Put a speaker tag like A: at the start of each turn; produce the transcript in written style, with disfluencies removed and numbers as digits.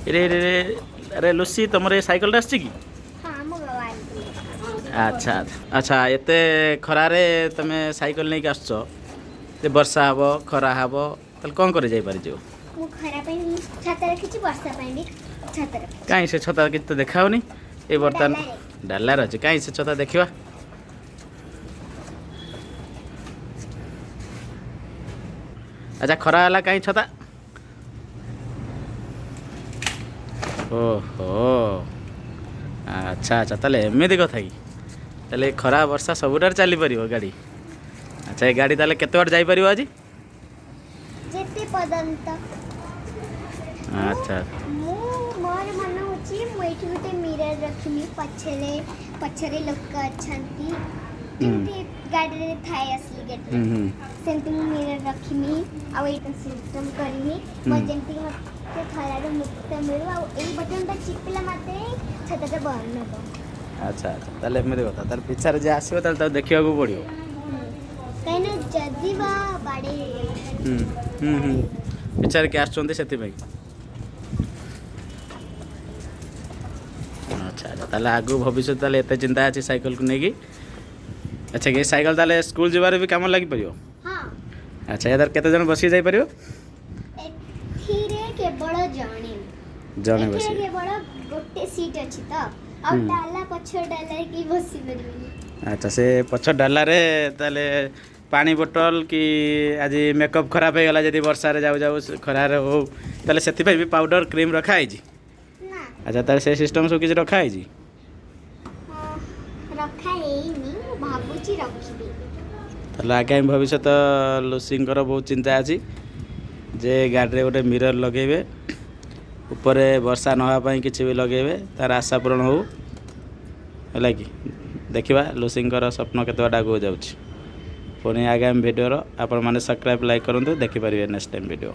A: रे रे रे अरे लुसी तुमर ये साइकल आसछि कि
B: हाँ मो बाबा आइले।
A: अच्छा अच्छा एते खरारे तुम साइकल नहीं आसछ जे वर्षा हब खरा हब ताल कौन करे जाई पारि जो
B: मु खरा पे छाता रखिछि वर्षा पे भी छाता रखिछि।
A: कहीं से छता कि तो देखाओनी ए बर्तन डालार अच्छे कहीं से छता देखा अच्छा खरा है कहीं छता ओहो अच्छा अच्छा ताले एमती कथा कि ताले खरा वर्षा सबुटार चली पार गाड़ी अच्छा ये गाड़ी ताले केते बार जाई परिबो आज
B: जेते पर्यंत
A: अच्छा
B: मु मोर मन होची मु एठी गुटे मिरर रखिमी पछरे पछरे लोक अछंती जेते गाड़ी रे थाए असली गेट सेंती मु मिरर रखिमी आ एटा सिस्टम करिमी म जेंती मते खरारे मुक्त मिलु आ एई बटन ता चिपला माते छताटा बंद हो।
A: अच्छा अच्छा ताले एमती कथा ताले पिछारे जे आसीबो ताले देखिया को पड़ियो
B: कहना जदी बा बाड़े
A: पिछारे के आछंती सेति भाई अच्छा अच्छा ताले आगु भविष्य ताले एते चिंता अछि साइकिल को नेकी अच्छा ये साइकिल ताले स्कूल जबार भी काम लागि परियो
B: हां
A: अच्छा यार केते जन बसी जाई परियो
B: एथिरे केवल
A: जने बसी
B: एथिरे केवल गोटे सीट अछि त आ डाला पछर डाला की बसी परबेनी
A: अच्छा से पछर डाला रे ताले पानी बोतल कि आज मेकअप खराब हो गला जदी वर्षा रे जाऊ जाऊ खरा रे हो ताले सेति भी पाउडर क्रीम रखा है जी
B: ना
A: अच्छा ताले से सिस्टम सब किछ रखा है जी
B: रखा हेनी भाबुची रखिबी
A: ताले आगामी भविष्य तो लुसिंकर बहुत चिंता अछि जे गाड़ी रे गोटे मिरर लगेबे ऊपर वर्षा न होगा किसी भी लगेबे तार आशा पूरण हो है कि देखा लुसिंकर स्वप्न केत आगे जाऊँगी पुणी आगामी भिडियो आपण मैंने सब्सक्राइब लाइक करूँ देखिपारे नेक्स्ट टाइम वीडियो।